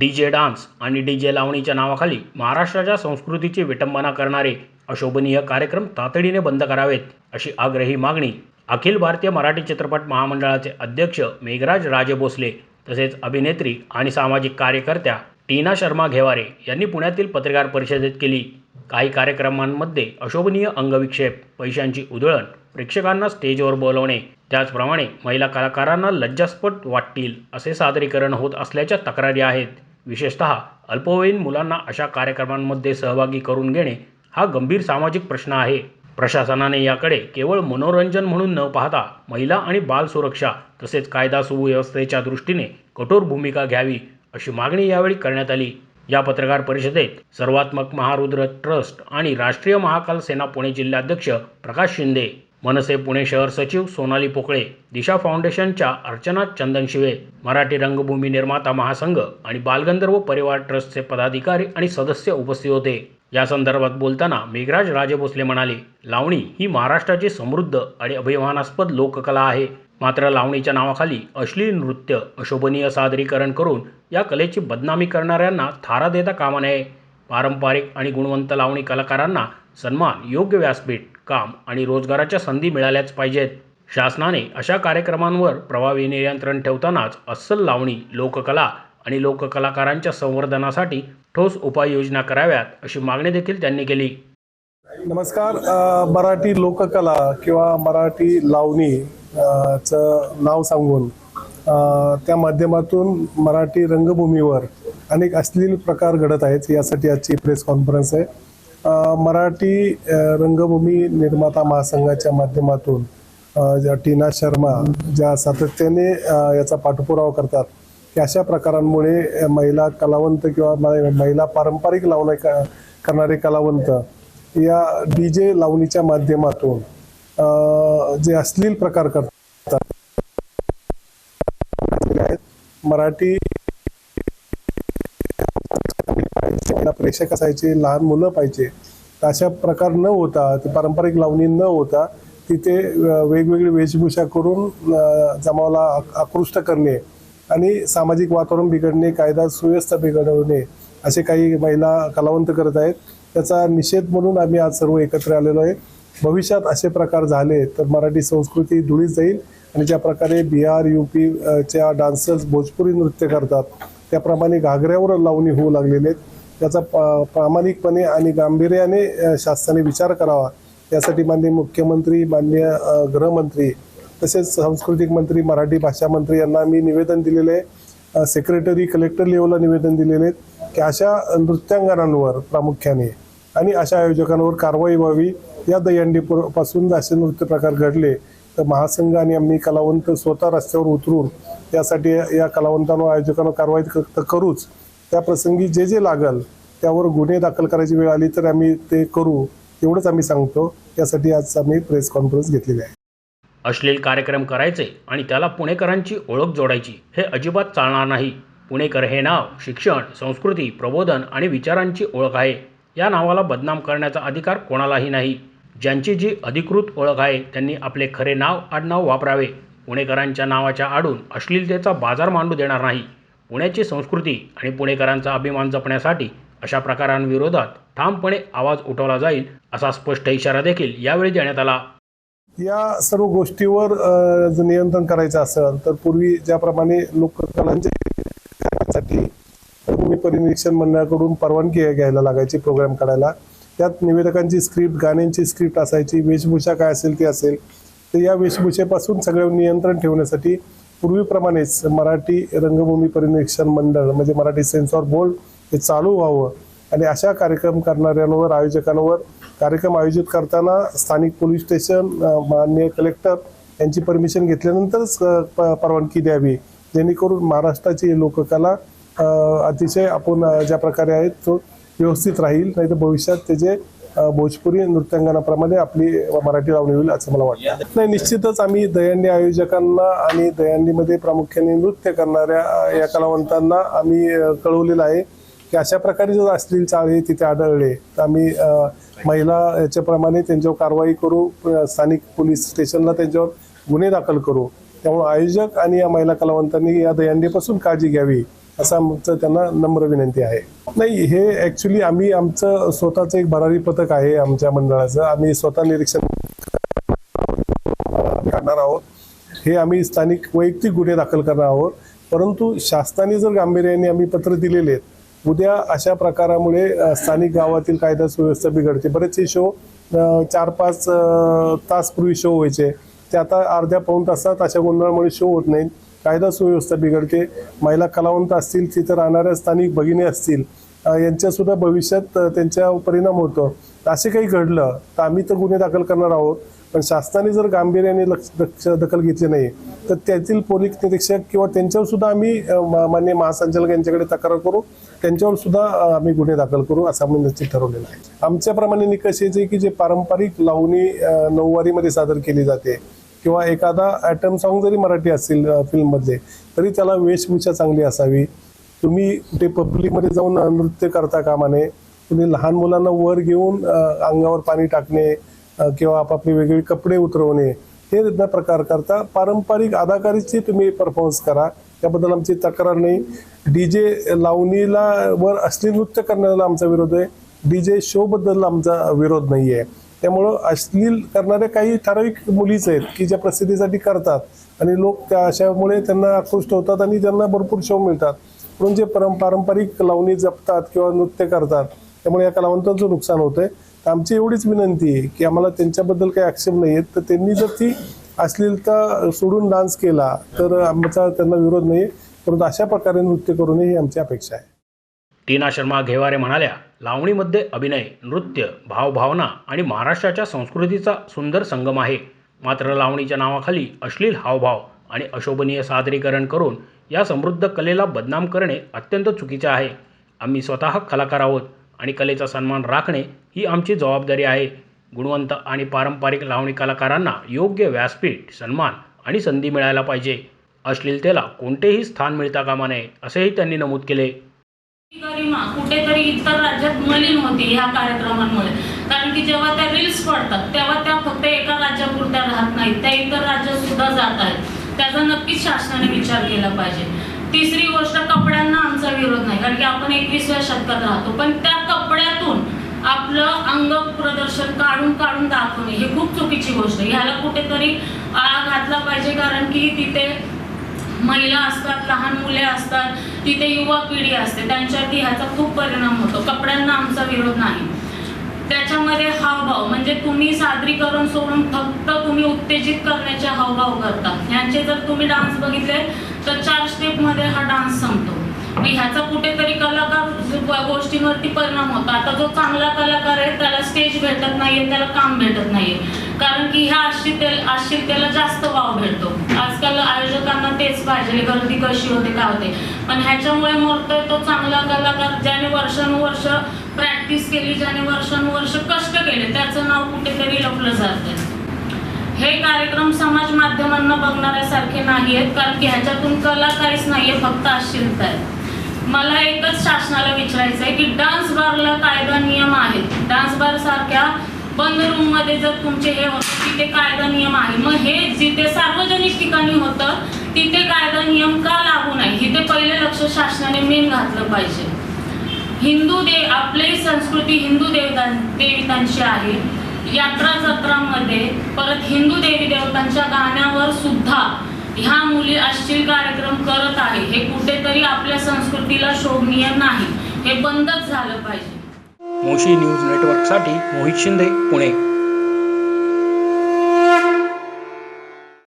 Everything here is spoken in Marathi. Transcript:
डीजे डान्स आणि डीजे लावणीच्या नावाखाली महाराष्ट्राच्या संस्कृतीची विटंबना करणारे अशोभनीय कार्यक्रम तातडीने बंद करावेत, अशी आग्रही मागणी अखिल भारतीय मराठी चित्रपट महामंडळाचे अध्यक्ष मेघराज राजे भोसले तसेच अभिनेत्री आणि सामाजिक कार्यकर्त्या टीना शर्मा घेवारे यांनी पुण्यातील पत्रकार परिषदेत केली। काही कार्यक्रमांमध्ये अशोभनीय अंगविक्षेप, पैशांची उधळण, प्रेक्षकांना स्टेजवर बोलवणे, त्याचप्रमाणे महिला कलाकारांना लज्जास्पद वाटतील असे सादरीकरण होत असल्याच्या तक्रारी आहेत। विशेषतः अल्पवयीन मुलांना अशा कार्यक्रमांमध्ये सहभागी करून घेणे हा गंभीर सामाजिक प्रश्न आहे। प्रशासनाने याकडे केवळ मनोरंजन म्हणून न पाहता महिला आणि बाल सुरक्षा तसेच कायदा सुव्यवस्थेच्या दृष्टीने कठोर भूमिका घ्यावी, अशी मागणी यावेळी करण्यात आली। या पत्रकार परिषदेत सर्वात्मक महारुद्र ट्रस्ट आणि राष्ट्रीय महाकाल सेना पुणे जिल्हाध्यक्ष प्रकाश शिंदे, मनसे पुणे शहर सचिव सोनाली पोकळे, दिशा फाउंडेशनच्या अर्चना चंदनशिवे, मराठी रंगभूमी निर्माता महासंघ आणि बालगंधर्व परिवार ट्रस्टचे पदाधिकारी आणि सदस्य उपस्थित होते। या संदर्भात बोलताना मेघराज राजे भोसले म्हणाले, लावणी ही महाराष्ट्राची समृद्ध आणि अभिमानास्पद लोककला आहे। मात्र लावणीच्या नावाखाली अश्लील नृत्य, अशोभनीय सादरीकरण करून या कलेची बदनामी करणाऱ्यांना थारा देता कामा नये। पारंपरिक आणि गुणवंत लावणी कलाकारांना सन्मान, योग्य व्यासपीठ, काम आणि रोजगाराच्या संधी मिळाल्याच पाहिजेत। शासनाने अशा कार्यक्रमांवर प्रभावी नियंत्रण ठेवतानाच अस्सल लावणी, लोककला आणि लोककलाकारांच्या संवर्धनासाठी ठोस उपाययोजना कराव्यात, अशी मागणी देखील त्यांनी केली। नमस्कार। मराठी लोककला किंवा मराठी लावणी चं नाव सांगून त्या माध्यमातून मराठी रंगभूमीवर अनेक अश्लील प्रकार घडत आहेत, यासाठी आजची प्रेस कॉन्फरन्स आहे। मराठी रंगभूमी निर्माता महासंघाच्या माध्यमातून ज्या टीना शर्मा ज्या सातत्याने याचा पाठपुरावा करतात की अशा प्रकारांमुळे महिला कलावंत किंवा महिला पारंपरिक लावणी करणारे कलावंत या डीजे लावणीच्या माध्यमातून जे अश्लील प्रकार करतात, मराठी प्रेक्षक असायचे, लहान मुलं पाहिजे, अशा प्रकार न होता, पारंपरिक लावणी न होता तिथे वेगवेगळी वेशभूषा करून जमावाला आकृष्ट करणे आणि सामाजिक वातावरण बिघडणे, कायदा सुव्यवस्था बिघडवणे असे काही महिला कलावंत करत आहेत। त्याचा निषेध म्हणून आम्ही आज सर्व एकत्र आलेलो आहे। भविष्यात असे प्रकार झाले तर मराठी संस्कृती धुळीत जाईल आणि ज्या प्रकारे बिहार, यूपी च्या डान्सर्स भोजपुरी नृत्य करतात त्याप्रमाणे घागऱ्यावर लावणी होऊ लागलेले आहेत। त्याचा प्रामाणिकपणे आणि गांभीर्याने शासनाने विचार करावा, यासाठी माननीय मुख्यमंत्री, माननीय गृहमंत्री तसेच सांस्कृतिक मंत्री, मराठी भाषा मंत्री यांना आम्ही निवेदन दिलेले आहे। सेक्रेटरी, कलेक्टर लेवलला निवेदन दिलेले आहेत की अशा नृत्यांगनांवर प्रामुख्याने आणि अशा आयोजकांवर कारवाई व्हावी। या दहीहंडीपासून असे नृत्य प्रकार घडले तर महासंघ आणि आम्ही कलावंत स्वतः रस्त्यावर उतरून त्यासाठी या कलावंतांवर, आयोजकांवर कारवाई तर करूच, त्या प्रसंगी जे जे लागल त्यावर गुन्हे दाखल करायची वेळ आली तर आम्ही ते करू, एवढंच आम्ही सांगतो। यासाठी आज आम्ही प्रेस कॉन्फरन्स घेतलेली आहे। अश्लील कार्यक्रम करायचे आणि त्याला पुणेकरांची ओळख जोडायची हे अजिबात चालणार नाही। पुणेकर हे नाव शिक्षण, संस्कृती, प्रबोधन आणि विचारांची ओळख आहे। या नावाला बदनाम करण्याचा अधिकार कोणालाही नाही। ज्यांची जी अधिकृत ओळख आहे त्यांनी आपले खरे नाव, आडनाव वापरावे। पुणेकरांच्या नावाच्या आडून अश्लीलतेचा बाजार मांडू देणार नाही। पुण्याची संस्कृती आणि पुणेकरांचा अभिमान जपण्यासाठी अशा प्रकारांविरोधात ठामपणे आवाज उठवला जाईल, असा स्पष्ट इशारा देखील यावेळी देण्यात आला। या सर्व गोष्टीवर जर नियंत्रण करायचं असेल तर पूर्वी ज्याप्रमाणे लोककलांसाठी भूमी परिनिरीक्षण मंडळाकडून परवानगी घ्यायला लागायची प्रोग्राम काढायला, त्यात निवेदकांची स्क्रिप्ट, गाण्यांची स्क्रिप्ट असायची, वेशभूषा काय असेल ती असेल, तर या वेशभूषेपासून सगळं नियंत्रण ठेवण्यासाठी पूर्वीप्रमाणेच मराठी रंगभूमी परिनिरीक्षण मंडळ म्हणजे मराठी सेन्सॉर बोर्ड हे चालू व्हावं आणि अशा कार्यक्रम करणाऱ्यांवर, आयोजकांवर कार्यक्रम आयोजित करताना स्थानिक पोलीस स्टेशन, माननीय कलेक्टर यांची परमिशन घेतल्यानंतरच परवानगी द्यावी, जेणेकरून महाराष्ट्राची लोककला अतिशय आपण ज्या प्रकारे आहेत तो व्यवस्थित राहील, नाही तर भविष्यात त्याचे भोजपुरी नृत्यांगनाप्रमाणे आपली मराठी लावणी होईल असं मला वाटतं। नाही, निश्चितच आम्ही दहीहंडी आयोजकांना आणि दहीहंडीमध्ये प्रामुख्याने नृत्य करणाऱ्या या कलावंतांना आम्ही कळवलेलं आहे की अशा प्रकारे जर अश्लील चाळे तिथे आढळले तर आम्ही महिला याच्याप्रमाणे त्यांच्यावर कारवाई करू, स्थानिक पोलीस स्टेशनला त्यांच्यावर गुन्हे दाखल करू। त्यामुळे आयोजक आणि या महिला कलावंतांनी या दहीहंडीपासून काळजी घ्यावी असं आमचं त्यांना नम्र विनंती आहे. नाही, हे ॲक्च्युली आम्ही आमचं स्वतःचं एक भरारी पथक आहे आमच्या मंडळाचं. आम्ही स्वतः निरीक्षण करणार आहोत. हे आम्ही स्थानिक वैयक्तिक गुन्हे दाखल करणार आहोत. परंतु शासनाने जर गांभीर्याने आम्ही पत्र दिलेले आहेत, उद्या अशा प्रकारामुळे स्थानिक गावातील कायदा सुव्यवस्था बिघडते. बरेचसे शो 4-5 तास पूर्वी शो व्हायचे, ते आता अर्ध्या पाऊण तासात अशा गोंधळामुळे शो होत नाहीत. कायदा सुव्यवस्था बिघडते. महिला कलावंत असतील, तिथं राहणाऱ्या स्थानिक भगिनी असतील, यांच्यासुद्धा भविष्यात त्यांच्या परिणाम होतो. असे काही घडलं तर आम्ही तर गुन्हे दाखल करणार आहोत. पण शासनाने जर गांभीर्याने दखल घेतली नाही तर त्यातील पोलीस निरीक्षक किंवा त्यांच्यावर सुद्धा आम्ही माननीय महासंचालक यांच्याकडे तक्रार करू, त्यांच्यावर सुद्धा आम्ही गुन्हे दाखल करू असं आम्ही निश्चित ठरवलेलं आहे. आमच्याप्रमाणे निकष हेच आहे की जे पारंपरिक लावणी नऊवारीमध्ये सादर केली जाते किंवा एखादा ॲटम सॉन्ग जरी मराठी असेल फिल्ममधले, तरी त्याला वेशभूषा चांगली असावी. तुम्ही कुठे पब्लिकमध्ये जाऊन नृत्य करता कामा नये. तुम्ही लहान मुलांना वर घेऊन अंगावर पाणी टाकणे किंवा आपापले वेगवेगळे कपडे उतरवणे हे न प्रकार करता पारंपरिक अदाकारीचे तुम्ही परफॉर्मन्स करा. त्याबद्दल आमची तक्रार नाही. DJ लावणीला वर अश्लील नृत्य करण्याला आमचा विरोध आहे. DJ शोबद्दल आमचा विरोध नाही आहे. त्यामुळं अश्लील करणाऱ्या काही ठराविक मुलीच आहेत की ज्या प्रसिद्धीसाठी करतात आणि लोक त्या अशामुळे त्यांना आकृष्ट होतात आणि त्यांना भरपूर शो मिळतात. म्हणून जे पारंपरिक लावणी जपतात किंवा नृत्य करतात त्यामुळे या कलावंतांचं नुकसान होतंय. आमची एवढीच विनंती आहे की आम्हाला त्यांच्याबद्दल काही आक्षेप नाही आहेत, तर त्यांनी जर ती अश्लीलता सोडून डान्स केला तर आमचा त्यांना विरोध नाही, परंतु अशा प्रकारे नृत्य करू नये ही आमची अपेक्षा आहे. टीना शर्मा घेवारे म्हणाल्या, लावणीमध्ये अभिनय, नृत्य, भावभावना आणि महाराष्ट्राच्या संस्कृतीचा सुंदर संगम आहे. मात्र लावणीच्या नावाखाली अश्लील हावभाव आणि अशोभनीय सादरीकरण करून या समृद्ध कलेला बदनाम करणे अत्यंत चुकीचे आहे. आम्ही स्वतः कलाकार आहोत आणि कलेचा सन्मान राखणे ही आमची जबाबदारी आहे. गुणवंत आणि पारंपरिक लावणी कलाकारांना योग्य व्यासपीठ, सन्मान आणि संधी मिळायला पाहिजे. अश्लीलतेला कोणतेही स्थान मिळता कामा नये असेही त्यांनी नमूद केले. गरिमा कुठेतरी इतर राज्यात मलिन होती ह्या कार्यक्रमांमुळे, कारण की जेव्हा त्या रील्स पडतात तेव्हा त्या फक्त एका राज्यापुरत्या राहत नाहीत, त्या इतर राज्यात सुद्धा जात आहेत. त्याचा नक्कीच शासनाने विचार केला पाहिजे. तिसरी गोष्ट, कपड्यांना आमचा विरोध नाही, कारण की आपण 21व्या शतकात राहतो, पण त्या कपड्यातून आपलं अंग प्रदर्शन काढून दाखवणे हे खूप चुकीची गोष्ट आहे. ह्याला कुठेतरी आळा घातला पाहिजे, कारण की तिथे महिला असतात, लहान मुले असतात, तिथे युवा पिढी असते, त्यांच्यावरती ह्याचा खूप परिणाम होतो. कपड्यांना आमचा विरोध नाही. त्याच्यामध्ये हावभाव म्हणजे तुम्ही सादरीकरण सोडून फक्त तुम्ही उत्तेजित करण्याचे हावभाव करता. ह्यांचे जर तुम्ही डान्स बघितले तर 4 स्टेपमध्ये हा डान्स संपतो. ह्याचा कुठेतरी कलाकार गोष्टींवरती परिणाम होतो. आता जो चांगला कलाकार आहे त्याला स्टेज भेटत नाहीये, त्याला काम भेटत नाहीये, कारण की ह्या अश्लीलतेला जास्त वाव भेटतो. आजकाल आयोजकांना तेच पाहिजे, गर्दी कशी होते काय होते, पण ह्याच्यामुळे मरतोय तो चांगला कलाकार ज्याने वर्षानुवर्ष प्रॅक्टिस केली, ज्याने वर्षानुवर्ष कष्ट केले, त्याचं नाव कुठेतरी लपलं जातंय. हे कार्यक्रम समाज माध्यमांना बघणाऱ्यासारखे नाही आहेत, कारण की ह्याच्यातून कला काहीच नाहीये, फक्त अश्लीलता आहे. मला एकच शासनाला विचारायचं आहे की डान्स बारला कायदा नियम आहेत. डान्स बार सारख्या बंद रूम मध्ये जर तुमचे हे होतं तिथे कायदा नियम आहे, मग हे जिथे सार्वजनिक ठिकाणी होतं तिथे कायदा नियम का लागू नाही, इथे पहिले लक्ष शासनाने मेन घातलं पाहिजे. आपली संस्कृती हिंदू देवतांची आहे. यात्रा जत्रांमध्ये परत हिंदू देवी देवतांच्या गाण्यावर सुद्धा ह्या मुली अश्लील कार्यक्रम करत आहे. हे कुठेतरी आपल्या संस्कृतीला शोभनीय नाही, हे बंदच झालं पाहिजे. मोशी न्यूज नेटवर्कसाठी मोहित शिंदे, पुणे.